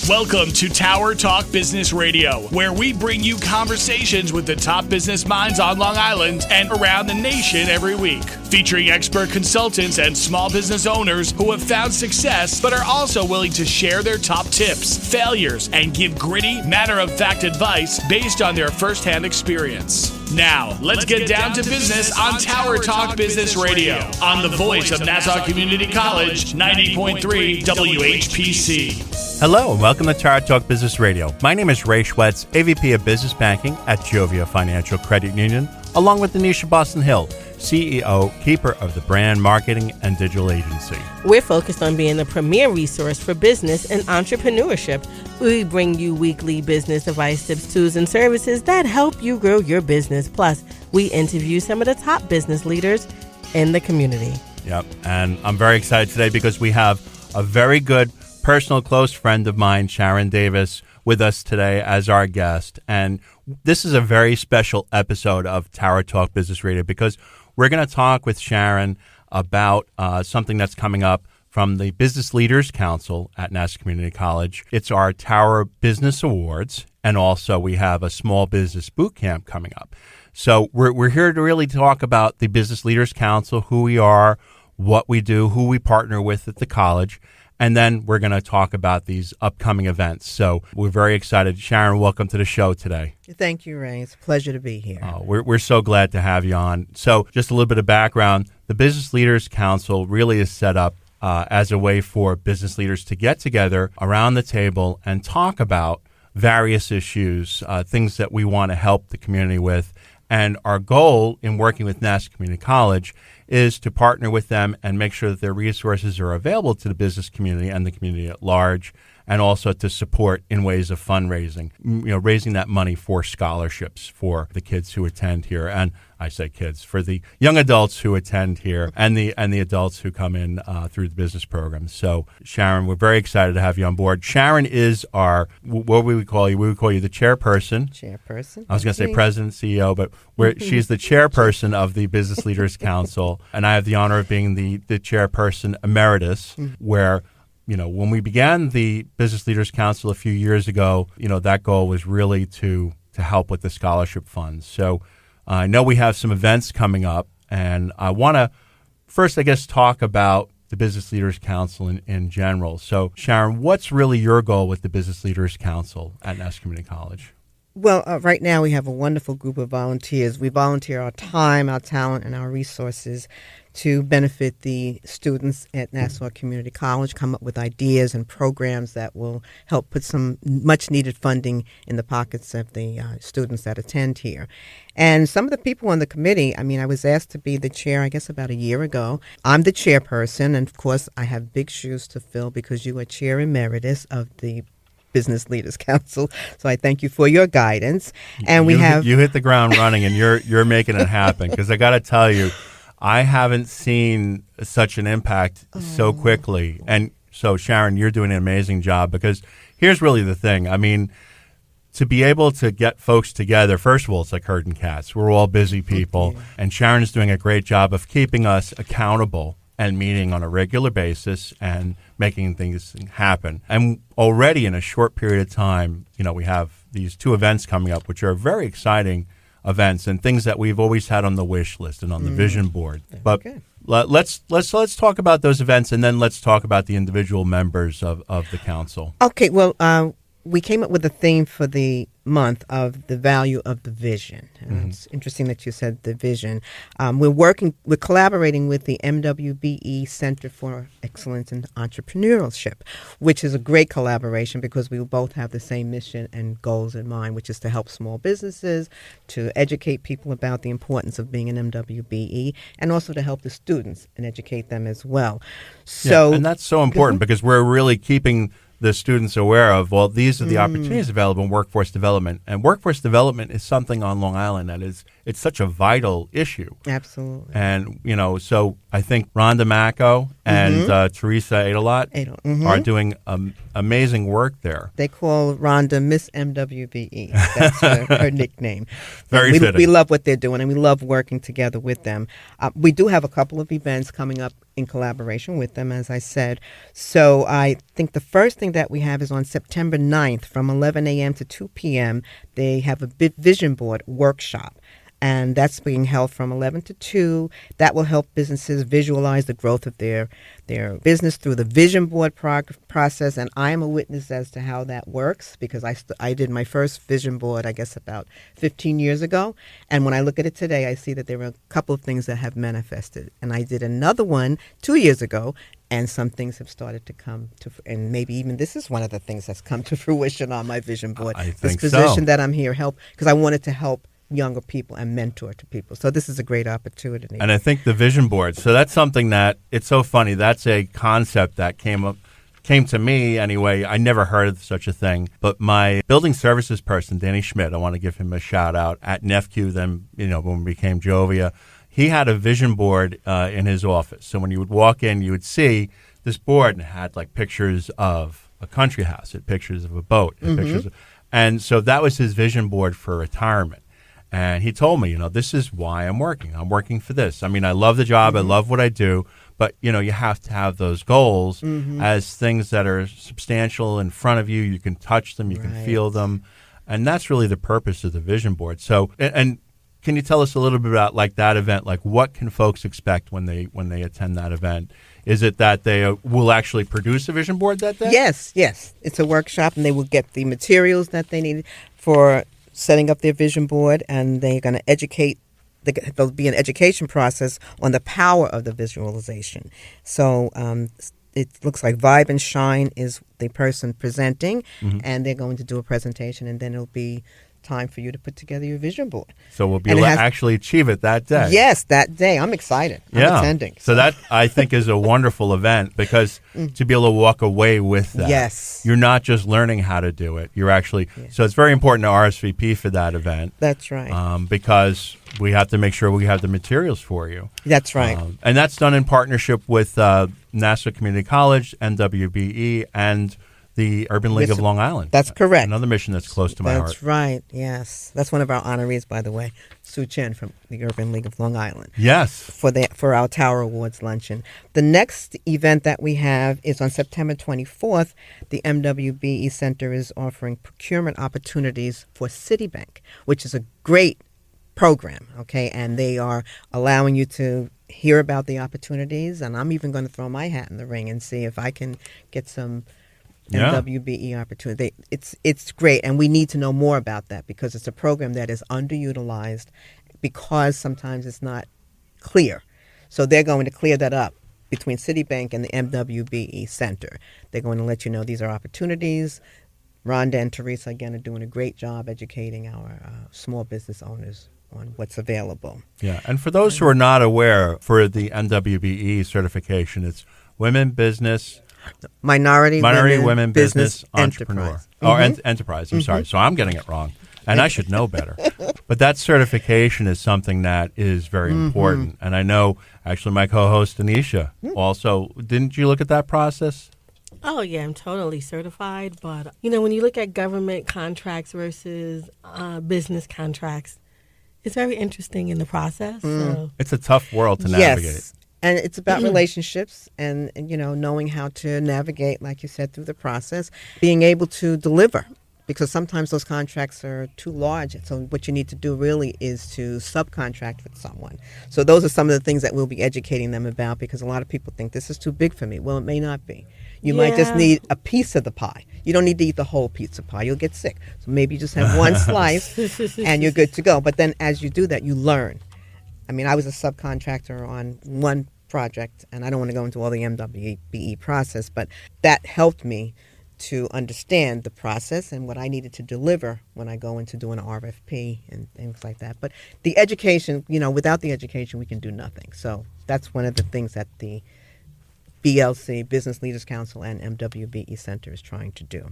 Welcome to Tower Talk Business Radio, where we bring you conversations with the top business minds on Long Island and around the nation every week. Featuring expert consultants and small business owners who have found success but are also willing to share their top tips, failures, and give gritty, matter-of-fact advice based on their firsthand experience. Now, let's get down to business on Tower Talk Business Radio on the voice of Nassau Community College, 90.3 WHPC. Hello and welcome to Tower Talk Business Radio. My name is Ray Schwetz, AVP of Business Banking at Jovia Financial Credit Union, along with Donyshia Boston-Hill, CEO, keeper of the brand marketing and digital agency. We're focused on being the premier resource for business and entrepreneurship. We bring you weekly business advice, tips, tools, and services that help you grow your business. Plus, we interview some of the top business leaders in the community. Yep, and I'm very excited today because we have a very good personal close friend of mine, Sharon Davis, with us today as our guest. And this is a very special episode of Tower Talk Business Radio because we're going to talk with Sharon about something that's coming up from the Business Leaders Council at Nassau Community College. It's our Tower Business Awards, and also we have a small business boot camp coming up. So we're here to really talk about the Business Leaders Council, who we are, what we do, who we partner with at the college, and then we're going to talk about these upcoming events. So we're very excited. Sharon, welcome to the show today. Thank you, Ray. It's a pleasure to be here. We're so glad to have you on. So just a little bit of background. The Business Leaders Council really is set up as a way for business leaders to get together around the table and talk about various issues, things that we want to help the community with. And our goal in working with Nassau Community College is to partner with them and make sure that their resources are available to the business community and the community at large, and also to support in ways of fundraising, raising that money for scholarships for the kids who attend here. And I say kids, for the young adults who attend here and the adults who come in through the business program. So, Sharon, we're very excited to have you on board. Sharon is our, what we would call you? We would call you the chairperson. Chairperson. I was going to say president, CEO, but she's the chairperson of the Business Leaders Council, and I have the honor of being the chairperson emeritus, where when we began the Business Leaders Council a few years ago, that goal was really to help with the scholarship funds. So I know we have some events coming up, and I want to first, talk about the Business Leaders Council in general. So, Sharon, what's really your goal with the Business Leaders Council at Nassau Community College? Well, right now we have a wonderful group of volunteers. We volunteer our time, our talent, and our resources to benefit the students at Nassau Community College, come up with ideas and programs that will help put some much-needed funding in the pockets of the students that attend here. And some of the people on the committee, I was asked to be the chair, about a year ago. I'm the chairperson, and of course, I have big shoes to fill because you are chair emeritus of the Business Leaders Council. So I thank you for your guidance. And you hit the ground running, and you're making it happen, because I got to tell you, I haven't seen such an impact so quickly. And so, Sharon, you're doing an amazing job, because here's really the thing. To be able to get folks together, first of all, it's like herding cats. We're all busy people, and Sharon's doing a great job of keeping us accountable and meeting on a regular basis and making things happen. And already in a short period of time, we have these two events coming up, which are very exciting events and things that we've always had on the wish list and on the vision board. But let's talk about those events, and then let's talk about the individual members of the council. Okay, well, we came up with a theme for the month of the value of the vision. It's interesting that you said the vision. We're collaborating with the MWBE Center for Excellence in Entrepreneurship, which is a great collaboration because we both have the same mission and goals in mind, which is to help small businesses, to educate people about the importance of being an MWBE, and also to help the students and educate them as well. So, and that's so important because we're really keeping the students aware of, these are the opportunities available in workforce development. And workforce development is something on Long Island that it's such a vital issue. Absolutely. And, so I think Rhonda Macco and Teresa Adelot are doing amazing work there. They call Rhonda Miss MWBE. That's her nickname. Very fitting. We love what they're doing, and we love working together with them. We do have a couple of events coming up in collaboration with them, as I said. So I think the first thing that we have is on September 9th from 11 a.m. to 2 p.m. They have a vision board workshop. And that's being held from 11 to 2. That will help businesses visualize the growth of their business through the vision board process. And I am a witness as to how that works because I did my first vision board, I guess, about 15 years ago. And when I look at it today, I see that there were a couple of things that have manifested. And I did another one 2 years ago, and some things have started to come to, and maybe even this is one of the things that's come to fruition on my vision board. I this think position so. that I'm here because I wanted to help younger people and mentor to people. So this is a great opportunity. And I think the vision board, so that's something that, it's so funny, that's a concept that came to me anyway. I never heard of such a thing. But my building services person, Danny Schmidt, I want to give him a shout out at NEFCU, then, when we became Jovia, he had a vision board in his office. So when you would walk in, you would see this board and it had like pictures of a country house, it had pictures of a boat, it had pictures and so that was his vision board for retirement. And he told me, this is why I'm working. I'm working for this. I mean, I love the job. I love what I do. But, you have to have those goals as things that are substantial in front of you. You can touch them. You can feel them. And that's really the purpose of the vision board. So, and can you tell us a little bit about like that event? Like what can folks expect when they attend that event? Is it that they will actually produce a vision board that day? Yes. It's a workshop, and they will get the materials that they need for setting up their vision board, and they're going to educate. There'll be an education process on the power of the visualization. So it looks like Vibe and Shine is the person presenting, and they're going to do a presentation, and then it'll be time for you to put together your vision board. So we'll be able to actually achieve it that day. Yes, that day. I'm excited. I'm attending. So that, I think, is a wonderful event because to be able to walk away with that. Yes. You're not just learning how to do it. You're actually, so it's very important to RSVP for that event. That's right. Because we have to make sure we have the materials for you. That's right. And that's done in partnership with Nassau Community College, NWBE, and the Urban League of Long Island. That's correct. Another mission that's close to my heart. That's right, yes. That's one of our honorees, by the way, Sue Chen from the Urban League of Long Island. Yes. For our Tower Awards luncheon. The next event that we have is on September 24th. The MWBE Center is offering procurement opportunities for Citibank, which is a great program, okay? And they are allowing you to hear about the opportunities, and I'm even going to throw my hat in the ring and see if I can get some WBE opportunity. It's great, and we need to know more about that because it's a program that is underutilized because sometimes it's not clear. So they're going to clear that up between Citibank and the MWBE Center. They're going to let you know these are opportunities. Rhonda and Teresa, again, are doing a great job educating our small business owners on what's available. Yeah, and for those who are not aware, for the MWBE certification, it's Women Business... Minority Women Business Entrepreneur. Enterprise. Enterprise. I'm sorry. So I'm getting it wrong. And I should know better. But that certification is something that is very important. And I know, actually, my co-host, Donyshia, also, didn't you look at that process? Oh, yeah, I'm totally certified. But, when you look at government contracts versus business contracts, it's very interesting in the process. So. It's a tough world to navigate. Yes. And it's about relationships and, knowing how to navigate, like you said, through the process, being able to deliver, because sometimes those contracts are too large. So what you need to do really is to subcontract with someone. So those are some of the things that we'll be educating them about, because a lot of people think this is too big for me. Well, it may not be. You might just need a piece of the pie. You don't need to eat the whole pizza pie. You'll get sick. So maybe you just have one slice and you're good to go. But then as you do that, you learn. I mean, I was a subcontractor on one project, and I don't want to go into all the MWBE process, but that helped me to understand the process and what I needed to deliver when I go into doing an RFP and things like that. But the education, without the education, we can do nothing. So that's one of the things that the BLC, Business Leaders Council, and MWBE Center is trying to do.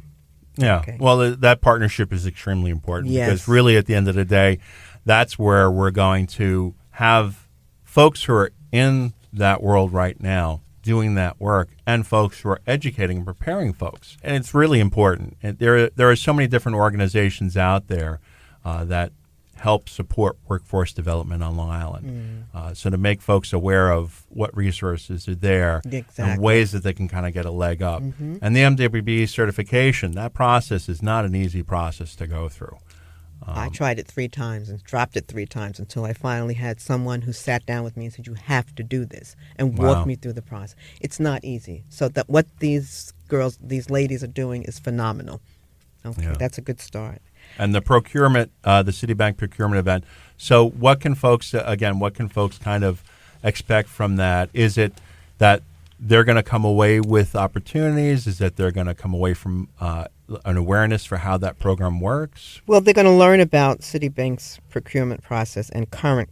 Yeah. Okay. Well, that partnership is extremely important because really at the end of the day, that's where we're going to have folks who are in that world right now doing that work and folks who are educating and preparing folks. And it's really important. And there are so many different organizations out there that help support workforce development on Long Island. So to make folks aware of what resources are there and ways that they can kind of get a leg up. And the MWB certification, that process is not an easy process to go through. I tried it 3 times and dropped it 3 times until I finally had someone who sat down with me and said, you have to do this, and walked me through the process. It's not easy. So that what these ladies are doing is phenomenal. Okay, that's a good start. And the procurement, the Citibank procurement event. So what can folks kind of expect from that? Is it that they're going to come away with opportunities? Is that they're going to come away from an awareness for how that program works? Well, they're going to learn about Citibank's procurement process and current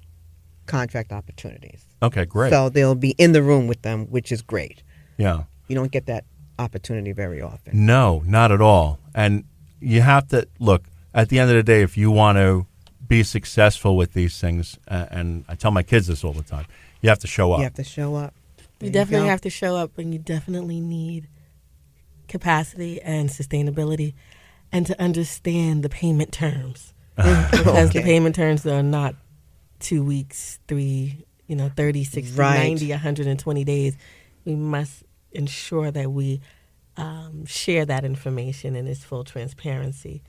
contract opportunities. Okay, great. So they'll be in the room with them, which is great. Yeah. You don't get that opportunity very often. No, not at all. And you have to, look, at the end of the day, if you want to be successful with these things, and I tell my kids this all the time, you have to show up. You have to show up. You definitely have to show up, and you definitely need capacity and sustainability and to understand the payment terms. Because the payment terms are not 2 weeks, 30, 60, 90, 120 days. We must ensure that we share that information in its full transparency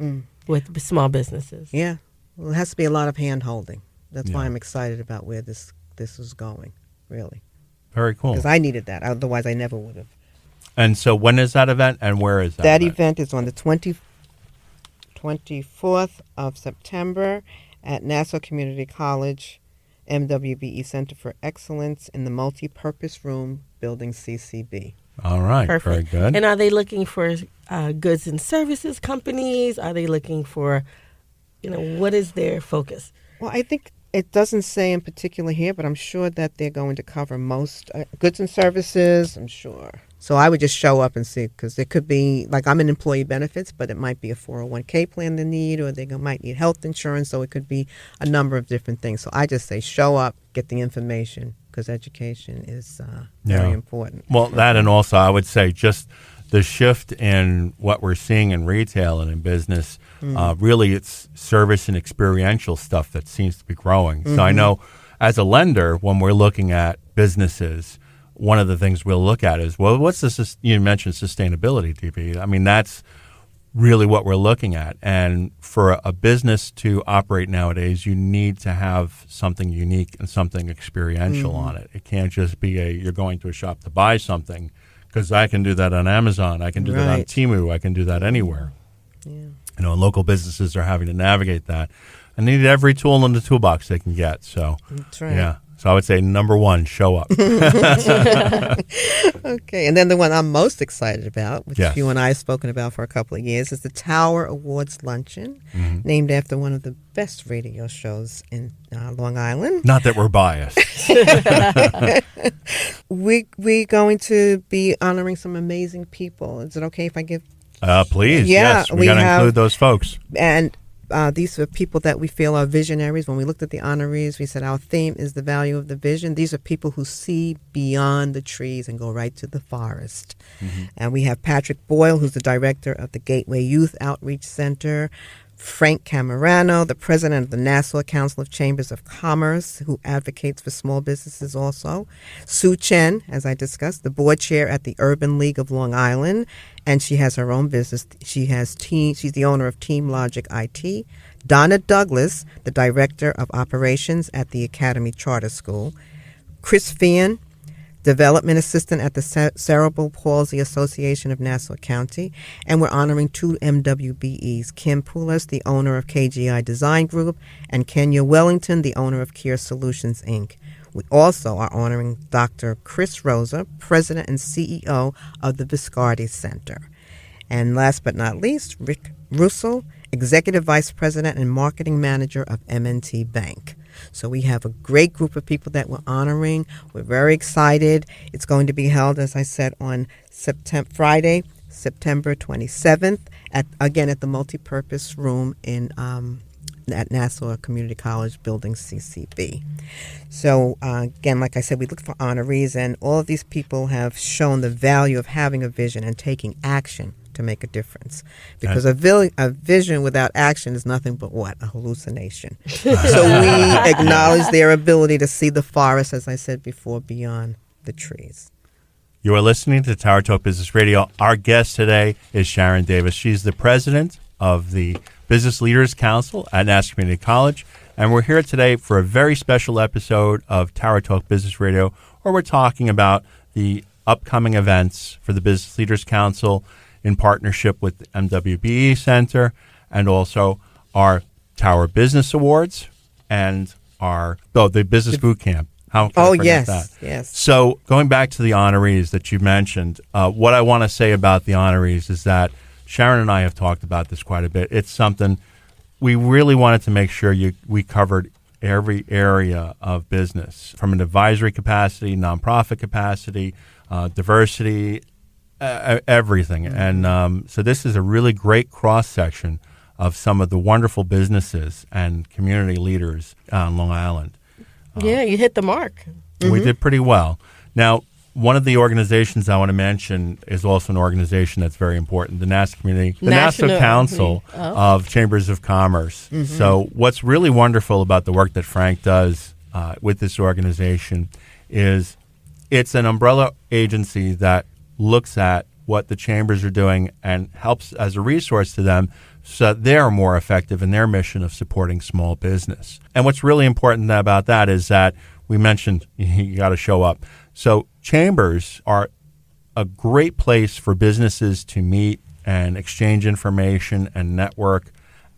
with small businesses. Yeah. Well, it has to be a lot of hand-holding. That's why I'm excited about where this is going, really. Very cool. Because I needed that. Otherwise, I never would have. And so when is that event, and where is that That event is on the 24th of September at Nassau Community College, MWBE Center for Excellence in the Multi-Purpose Room, Building CCB. All right. Perfect. Very good. And are they looking for goods and services companies? Are they looking for, what is their focus? Well, I think it doesn't say in particular here, but I'm sure that they're going to cover most goods and services, I'm sure. So I would just show up and see, because it could be, like, I'm in employee benefits, but it might be a 401k plan they need, or they might need health insurance, so it could be a number of different things. So I just say show up, get the information, because education is very important. Well, that, and also I would say just the shift in what we're seeing in retail and in business, really it's service and experiential stuff that seems to be growing. So I know as a lender, when we're looking at businesses, one of the things we'll look at is, well, what's this? You mentioned sustainability, DP. I mean, that's really what we're looking at. And for a business to operate nowadays, you need to have something unique and something experiential on it. It can't just be you're going to a shop to buy something, because I can do that on Amazon. I can do that on Temu. I can do that anywhere. Yeah. Local businesses are having to navigate that and need every tool in the toolbox they can get. So, that's right. Yeah. So I would say number 1, show up. Okay. And then the one I'm most excited about, which you and I have spoken about for a couple of years, is the Tower Awards Luncheon, named after one of the best radio shows in Long Island. Not that we're biased. We're going to be honoring some amazing people. Is it okay if I give? Please, yes. We're going to include those folks. And these are people that we feel are visionaries. When we looked at the honorees, we said our theme is the value of the vision. These are people who see beyond the trees and go right to the forest. And we have Patrick Boyle, who's the director of the Gateway Youth Outreach Center, Frank Camerano, the president of the Nassau Council of Chambers of Commerce, who advocates for small businesses also. Sue Chen, as I discussed, the board chair at the Urban League of Long Island, and she has her own business. She's the owner of Team Logic IT. Donna Douglas, the director of operations at the Academy Charter School. Chris Fian, development assistant at the Cerebral Palsy Association of Nassau County. And we're honoring 2 MWBEs, Kim Poulos, the owner of KGI Design Group, and Kenya Wellington, the owner of Care Solutions, Inc. We also are honoring Dr. Chris Rosa, president and CEO of the Viscardi Center. And last but not least, Rick Russell, executive vice president and marketing manager of M&T Bank. So we have a great group of people that we're honoring. We're very excited. It's going to be held, as I said, on Friday, September 27th, at the Multipurpose Room at Nassau Community College, Building CCB. So, again, like I said, we look for honorees, and all of these people have shown the value of having a vision and taking action to make a difference. Because a vision without action is nothing but what? A hallucination. So we acknowledge their ability to see the forest, as I said before, beyond the trees. You are listening to Tower Talk Business Radio. Our guest today is Sharon Davis. She's the president of the Business Leaders Council at Nassau Community College. And we're here today for a very special episode of Tower Talk Business Radio, where we're talking about the upcoming events for the Business Leaders Council in partnership with the MWBE Center, and also our Tower Business Awards and the Business Boot Camp. How can I forget that? Yes. So going back to the honorees that you mentioned, what I want to say about the honorees is that Sharon and I have talked about this quite a bit. It's something we really wanted to make sure we covered every area of business, from an advisory capacity, nonprofit capacity, diversity, everything. And so this is a really great cross-section of some of the wonderful businesses and community leaders on Long Island. Yeah, you hit the mark. We did pretty well. Now, one of the organizations I want to mention is also an organization that's very important, the Nassau Council of Chambers of Commerce. So what's really wonderful about the work that Frank does with this organization is it's an umbrella agency that looks at what the chambers are doing and helps as a resource to them so that they're more effective in their mission of supporting small business. And what's really important about that is that we mentioned you got to show up. So chambers are a great place for businesses to meet and exchange information and network.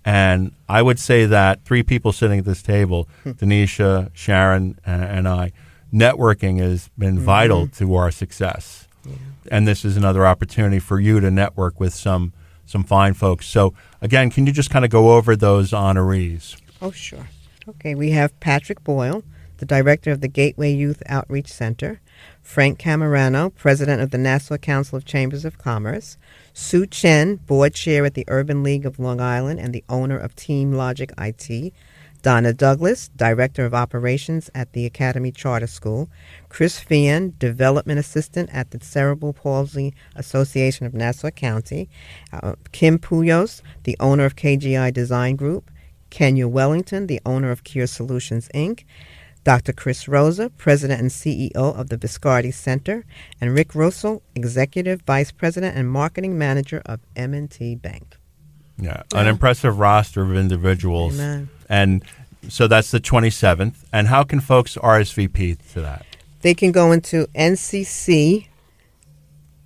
And I would say that three people sitting at this table, Donyshia, Sharon, and I, networking has been vital to our success. Yeah. And this is another opportunity for you to network with some fine folks. So, again, can you just kind of go over those honorees? Oh, sure. Okay, we have Patrick Boyle, the director of the Gateway Youth Outreach Center, Frank Camerano, president of the Nassau Council of Chambers of Commerce, Sue Chen, board chair at the Urban League of Long Island and the owner of Team Logic IT, Donna Douglas, director of operations at the Academy Charter School, Chris Fian, development assistant at the Cerebral Palsy Association of Nassau County, Kim Puyos, the owner of KGI Design Group, Kenya Wellington, the owner of Cure Solutions, Inc., Dr. Chris Rosa, president and CEO of the Viscardi Center, and Rick Russell, executive vice president and marketing manager of M&T Bank. Yeah, an impressive roster of individuals. Amen. And so that's the 27th. And how can folks RSVP to that? They can go into NCC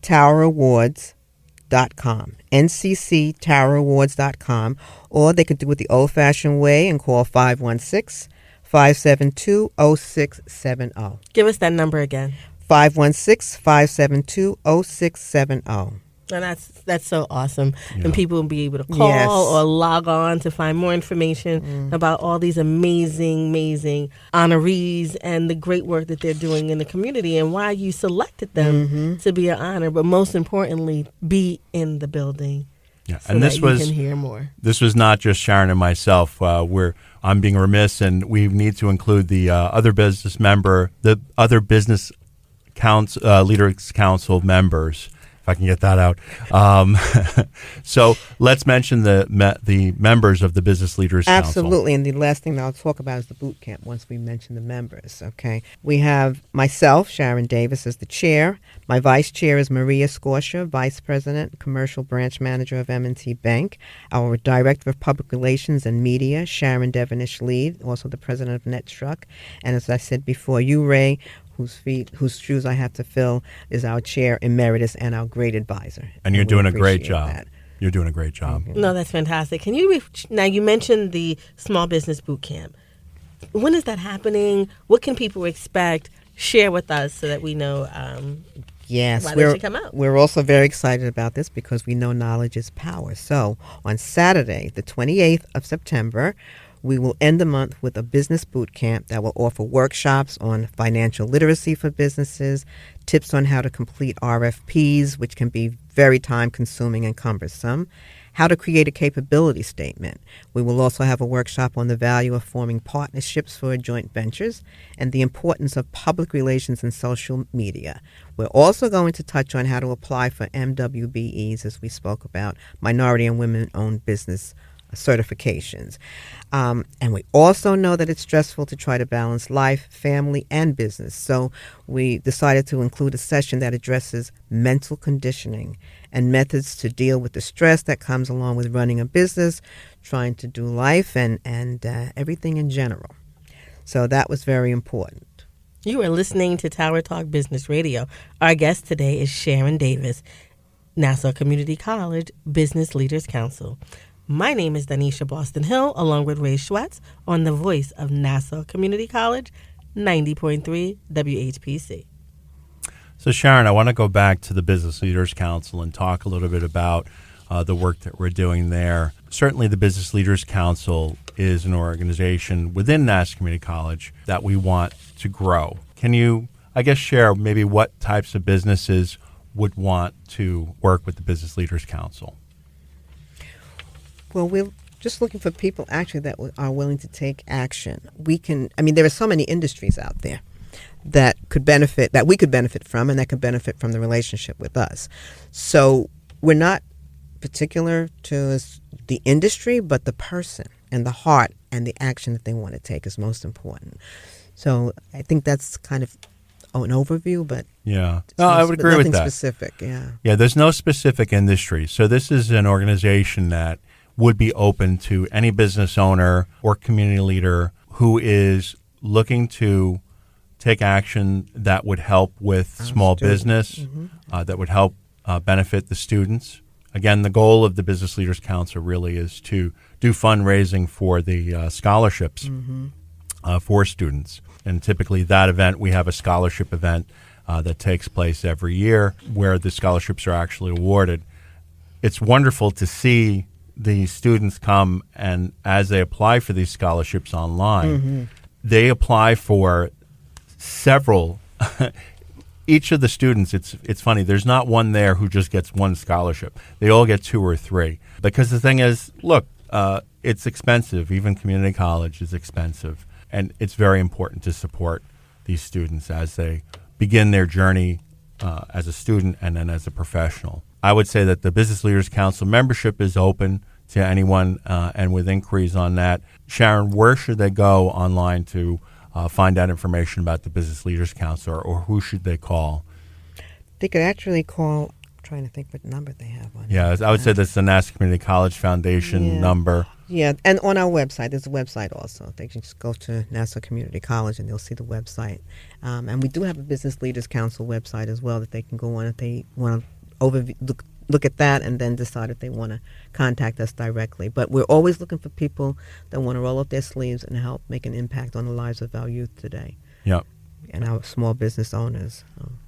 TowerAwards.com, NCCTowerAwards.com, or they could do it the old-fashioned way and call 516-572-0670. Give us that number again. 516-572-0670. And that's so awesome. Yeah. And people will be able to call or log on to find more information about all these amazing honorees and the great work that they're doing in the community and why you selected them to be an honor, but most importantly, be in the building. Yeah, so and that you can hear more. This was not just Sharon and myself. I'm being remiss, and we need to include the other business leaders council members. If I can get that out. So let's mention the members of the Business Leaders Council. Absolutely, and the last thing that I'll talk about is the boot camp once we mention the members, okay? We have myself, Sharon Davis, as the chair. My vice chair is Maria Scorsia, vice president, commercial branch manager of M&T Bank. Our director of public relations and media, Sharon Devenish Lead, also the president of NetStruck. And as I said before, you, Ray, whose shoes I have to fill, is our chair emeritus and our great advisor. And you're doing a great job. You're doing a great job. Mm-hmm. No, that's fantastic. Can you now you mentioned the Small Business Boot Camp. When is that happening? What can people expect? Share with us so that we know Yes, why they should come out. We're also very excited about this because we know knowledge is power. So on Saturday, the 28th of September, We will end the month with a business boot camp that will offer workshops on financial literacy for businesses, tips on how to complete RFPs, which can be very time-consuming and cumbersome, how to create a capability statement. We will also have a workshop on the value of forming partnerships for joint ventures and the importance of public relations and social media. We're also going to touch on how to apply for MWBEs, as we spoke about, minority and women-owned business certifications. And we also know that it's stressful to try to balance life, family, and business. So we decided to include a session that addresses mental conditioning and methods to deal with the stress that comes along with running a business, trying to do life, and everything in general. So that was very important. You are listening to Tower Talk Business Radio. Our guest today is Sharon Davis, Nassau Community College Business Leaders Council. My name is Donyshia Boston-Hill, along with Ray Schwetz, on the voice of Nassau Community College, 90.3 WHPC. So, Sharon, I want to go back to the Business Leaders Council and talk a little bit about the work that we're doing there. Certainly, the Business Leaders Council is an organization within Nassau Community College that we want to grow. Can you, share maybe what types of businesses would want to work with the Business Leaders Council? Well, we're just looking for people actually that are willing to take action. There are so many industries out there that we could benefit from, and that could benefit from the relationship with us. So we're not particular to the industry, but the person and the heart and the action that they want to take is most important. So I think that's kind of an overview, but yeah, I would agree with that. Nothing specific, yeah. Yeah, there's no specific industry. So this is an organization that would be open to any business owner or community leader who is looking to take action that would help with small business, that would help benefit the students. Again, the goal of the Business Leaders Council really is to do fundraising for the scholarships for students. And typically that event, we have a scholarship event that takes place every year where the scholarships are actually awarded. It's wonderful to see the students come, and as they apply for these scholarships online, they apply for several. Each of the students, it's funny, there's not one there who just gets one scholarship. They all get two or three. Because the thing is, look, it's expensive. Even community college is expensive. And it's very important to support these students as they begin their journey as a student and then as a professional. I would say that the Business Leaders Council membership is open to anyone, and with inquiries on that. Sharon, where should they go online to find out information about the Business Leaders Council, or who should they call? They could actually call, I'm trying to think what number they have on it. Yeah, I would say that's the Nassau Community College Foundation number. Yeah, and on our website, there's a website also. They can just go to Nassau Community College and they'll see the website. And we do have a Business Leaders Council website as well that they can go on if they want to look at that and then decide if they want to contact us directly. But we're always looking for people that want to roll up their sleeves and help make an impact on the lives of our youth today. Yep. And our small business owners.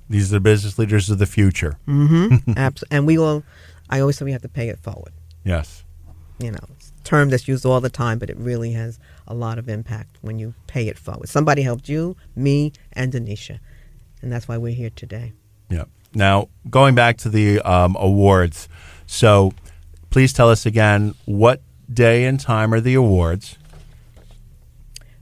These are the business leaders of the future. Absolutely. And I always say we have to pay it forward. Yes. It's a term that's used all the time, but it really has a lot of impact when you pay it forward. Somebody helped you, me, and Donyshia. And that's why we're here today. Yep. Now, going back to the awards, so please tell us again, what day and time are the awards?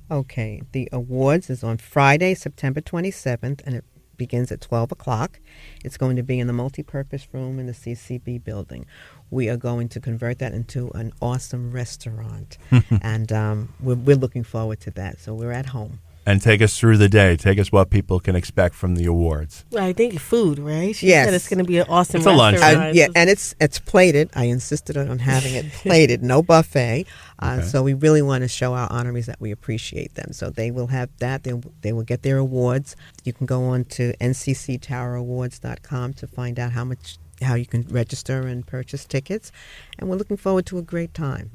Okay, the awards is on Friday, September 27th, and it begins at 12 o'clock. It's going to be in the multipurpose room in the CCB building. We are going to convert that into an awesome restaurant, and we're looking forward to that. So we're at home. And take us through the day. Take us what people can expect from the awards. Well, I think food, right? She yes. said it's going to be an awesome it's a restaurant. lunch. Yeah, and it's plated. I insisted on having it plated, no buffet. Okay. So we really want to show our honorees that we appreciate them. So they will have that. They will get their awards. You can go on to ncctowerawards.com to find out how you can register and purchase tickets. And we're looking forward to a great time.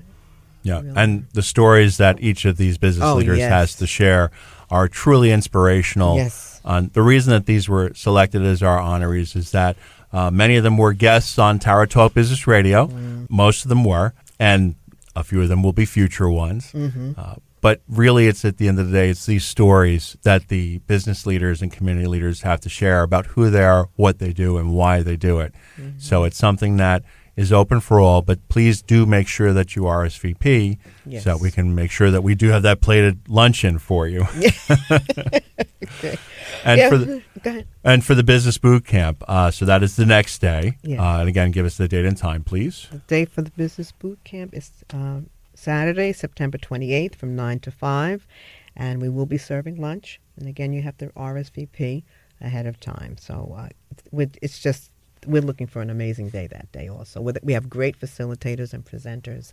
Yeah, Really. And the stories that each of these business leaders has to share are truly inspirational. Yes. The reason that these were selected as our honorees is that many of them were guests on Tower Talk Business Radio. Most of them were. And A few of them will be future ones. But really, it's at the end of the day, it's these stories that the business leaders and community leaders have to share about who they are, what they do, and why they do it. So it's something that is open for all, but please do make sure that you RSVP so we can make sure that we do have that plated luncheon for you. Okay. And for the business boot camp, so that is the next day. Yes. And again, give us the date and time, please. The date for the business boot camp is Saturday, September 28th from 9 to 5, and we will be serving lunch. And again, you have to RSVP ahead of time. So it's just, we're looking for an amazing day that day also. We have great facilitators and presenters.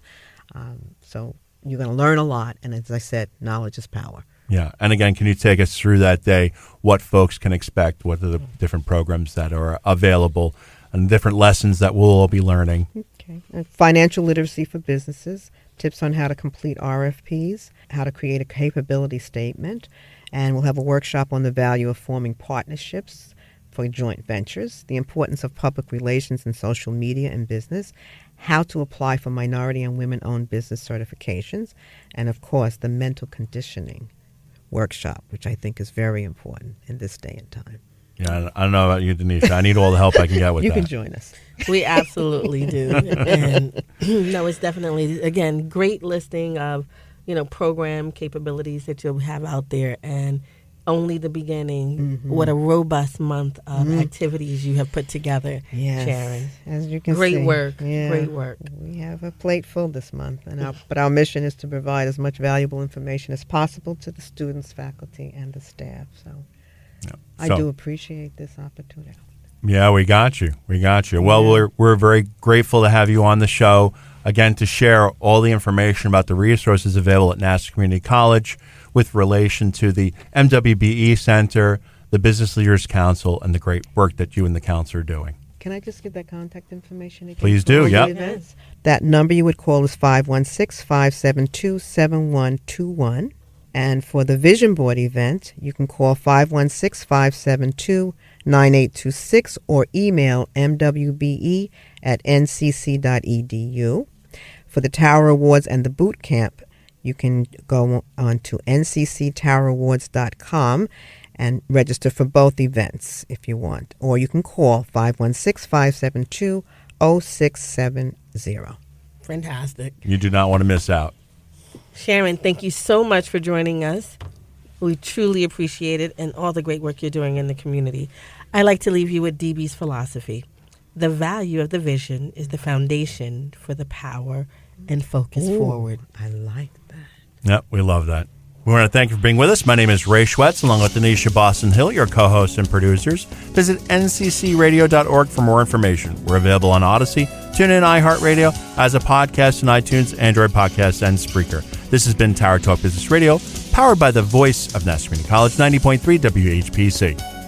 So you're going to learn a lot. And as I said, knowledge is power. Yeah. And again, can you take us through that day, what folks can expect, what are the different programs that are available, and different lessons that we'll all be learning? Okay. And financial literacy for businesses, tips on how to complete RFPs, how to create a capability statement, and we'll have a workshop on the value of forming partnerships for joint ventures, the importance of public relations and social media in business, how to apply for minority and women-owned business certifications, and of course, the mental conditioning workshop, which I think is very important in this day and time. Yeah, I don't know about you, Donyshia. I need all the help I can get with You that. can join us. We absolutely do. And no, it's definitely, again, great listing of, program capabilities that you'll have out there, and only the beginning. What a robust month of activities you have put together, Sharon. As you can see. Great work. Yeah. Great work. We have a plate full this month, but our mission is to provide as much valuable information as possible to the students, faculty, and the staff. So I do appreciate this opportunity. Yeah, we got you. Well, we're very grateful to have you on the show, again, to share all the information about the resources available at Nassau Community College with relation to the MWBE Center, the Business Leaders Council, and the great work that you and the council are doing. Can I just give that contact information again? Please do, yeah. Yes. That number you would call is 516-572-7121. And for the Vision Board event, you can call 516-572-9826 or email mwbe@ncc.edu. For the Tower Awards and the boot camp, you can go on to ncctowerawards.com and register for both events if you want. Or you can call 516-572-0670. Fantastic. You do not want to miss out. Sharon, thank you so much for joining us. We truly appreciate it and all the great work you're doing in the community. I'd like to leave you with DB's philosophy. The value of the vision is the foundation for the power and focus forward. I like that. Yep, we love that. We want to thank you for being with us. My name is Ray Schwetz, along with Donyshia Boston-Hill, your co-hosts and producers. Visit nccradio.org for more information. We're available on Odyssey, TuneIn, iHeartRadio, as a podcast in iTunes, Android Podcasts, and Spreaker. This has been Tower Talk Business Radio, powered by the voice of Nassau Community College, 90.3 WHPC.